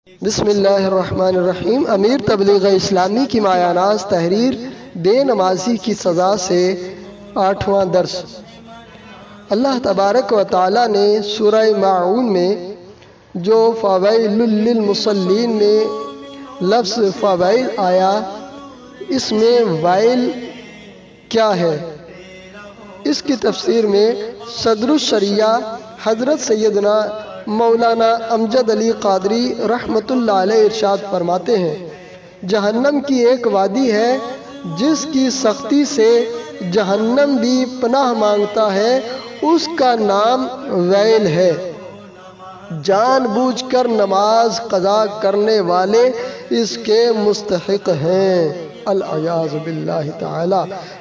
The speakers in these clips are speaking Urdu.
بسم اللہ الرحمن الرحیم۔ امیر تبلیغ اسلامی کی مایہ ناز تحریر بے نمازی کی سزا سے 8واں درس۔ اللہ تبارک و تعالیٰ نے سورہ ماعون میں جو فویل للمصلین میں لفظ فویل آیا، اس میں ویل کیا ہے، اس کی تفسیر میں صدر الشریعہ حضرت سیدنا مولانا امجد علی قادری رحمۃ اللہ علیہ ارشاد فرماتے ہیں، جہنم کی ایک وادی ہے جس کی سختی سے جہنم بھی پناہ مانگتا ہے، اس کا نام ویل ہے۔ جان بوجھ کر نماز قضا کرنے والے اس کے مستحق ہیں۔ العیاذ باللہ تعالی۔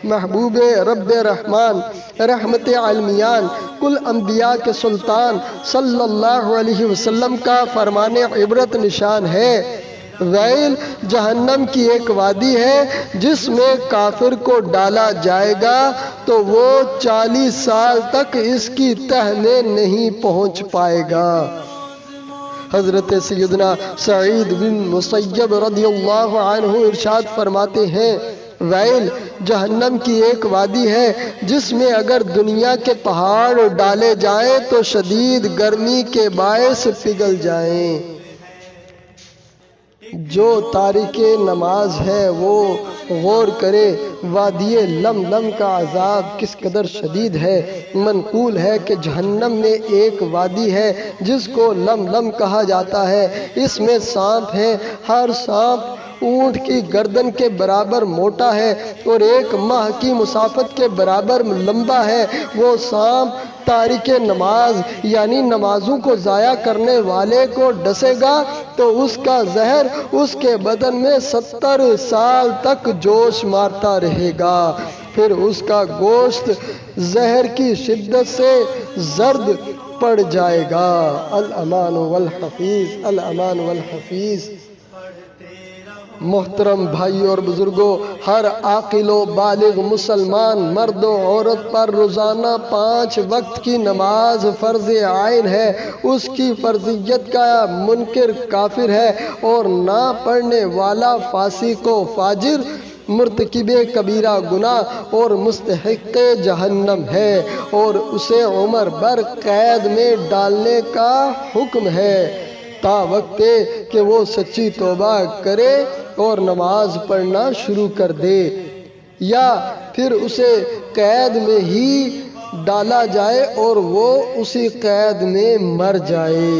محبوب رب رحمان، رحمت عالمیان، کل انبیاء کے سلطان صلی اللہ علیہ وسلم کا فرمان عبرت نشان ہے، ویل جہنم کی ایک وادی ہے جس میں کافر کو ڈالا جائے گا تو وہ 40 سال تک اس کی تہ میں نہیں پہنچ پائے گا۔ حضرت سیدنا سعید بن مسیب رضی اللہ عنہ ارشاد فرماتے ہیں، ویل جہنم کی ایک وادی ہے جس میں اگر دنیا کے پہاڑ ڈالے جائیں تو شدید گرمی کے باعث پگھل جائیں۔ جو تارک نماز ہے وہ غور کرے، وادی لملم کا عذاب کس قدر شدید ہے۔ منقول ہے کہ جہنم میں ایک وادی ہے جس کو لملم کہا جاتا ہے، اس میں سانپ ہیں، ہر سانپ اونٹ کی گردن کے برابر موٹا ہے اور 1 ماہ کی مسافت کے برابر لمبا ہے۔ وہ سانپ تارک نماز یعنی نمازوں کو ضائع کرنے والے کو ڈسے گا تو اس کا زہر اس کے بدن میں 70 سال تک جوش مارتا رہے گا، پھر اس کا گوشت زہر کی شدت سے زرد پڑ جائے گا۔ الامان والحفیظ، الامان والحفیظ۔ محترم بھائی اور بزرگوں، ہر عاقل و بالغ مسلمان مرد و عورت پر روزانہ 5 وقت کی نماز فرض عین ہے۔ اس کی فرضیت کا منکر کافر ہے اور نہ پڑھنے والا فاسق و فاجر، مرتکب کبیرہ گناہ اور مستحق جہنم ہے، اور اسے عمر بھر قید میں ڈالنے کا حکم ہے تا وقت کہ وہ سچی توبہ کرے اور نماز پڑھنا شروع کر دے، یا پھر اسے قید میں ہی ڈالا جائے اور وہ اسی قید میں مر جائے۔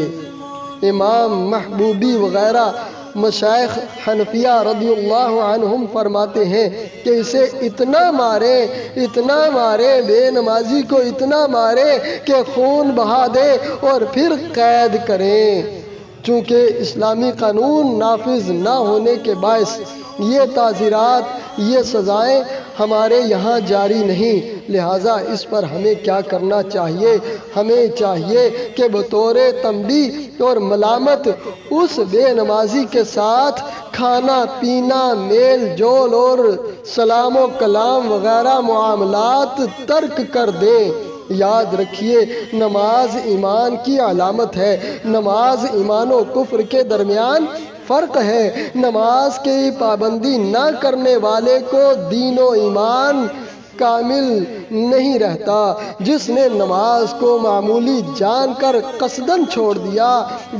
امام محبوبی وغیرہ مشائخ حنفیہ رضی اللہ عنہم فرماتے ہیں کہ اسے اتنا مارے بے نمازی کو اتنا مارے کہ خون بہا دے اور پھر قید کریں۔ چونکہ اسلامی قانون نافذ نہ ہونے کے باعث یہ تعزیرات، یہ سزائیں ہمارے یہاں جاری نہیں، لہٰذا اس پر ہمیں کیا کرنا چاہیے؟ ہمیں چاہیے کہ بطور تنبیہ اور ملامت اس بے نمازی کے ساتھ کھانا پینا، میل جول اور سلام و کلام وغیرہ معاملات ترک کر دیں۔ یاد رکھیے، نماز ایمان کی علامت ہے، نماز ایمان و کفر کے درمیان فرق ہے۔ نماز کی پابندی نہ کرنے والے کو دین و ایمان کامل نہیں رہتا۔ جس نے نماز کو معمولی جان کر قصداً چھوڑ دیا،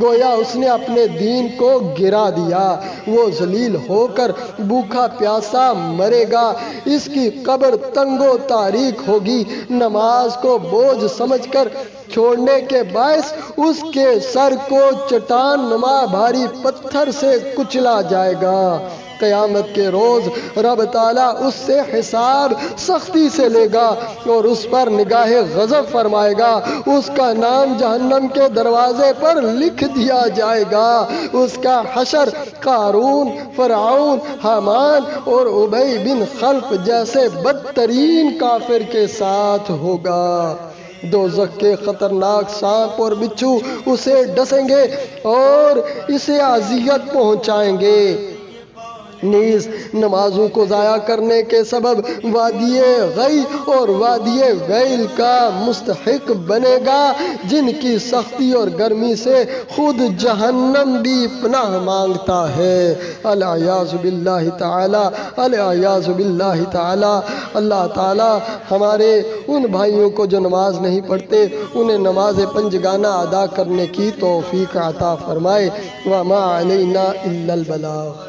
گویا اس نے اپنے دین کو گرا دیا، وہ ذلیل ہو کر بھوکا پیاسا مرے گا، اس کی قبر تنگ و تاریک ہوگی۔ نماز کو بوجھ سمجھ کر چھوڑنے کے باعث اس کے سر کو چٹان نما بھاری پتھر سے کچلا جائے گا۔ قیامت کے روز رب تعالیٰ اس سے حساب سختی سے لے گا اور اس پر نگاہ غضب فرمائے گا، اس کا نام جہنم کے دروازے پر لکھ دیا جائے گا۔ اس کا حشر قارون، فرعون، حامان اور ابی بن خلف جیسے بدترین کافر کے ساتھ ہوگا۔ دوزخ کے خطرناک سانپ اور بچھو اسے ڈسیں گے اور اسے اذیت پہنچائیں گے۔ نیز نمازوں کو ضائع کرنے کے سبب وادی غی اور وادی ویل کا مستحق بنے گا، جن کی سختی اور گرمی سے خود جہنم بھی پناہ مانگتا ہے۔ العیاذ باللہ تعالی، العیاذ باللہ تعالی۔ اللہ تعالی ہمارے ان بھائیوں کو جو نماز نہیں پڑھتے انہیں نماز پنجگانہ ادا کرنے کی توفیق عطا فرمائے۔ وما علینا الا البلاغ۔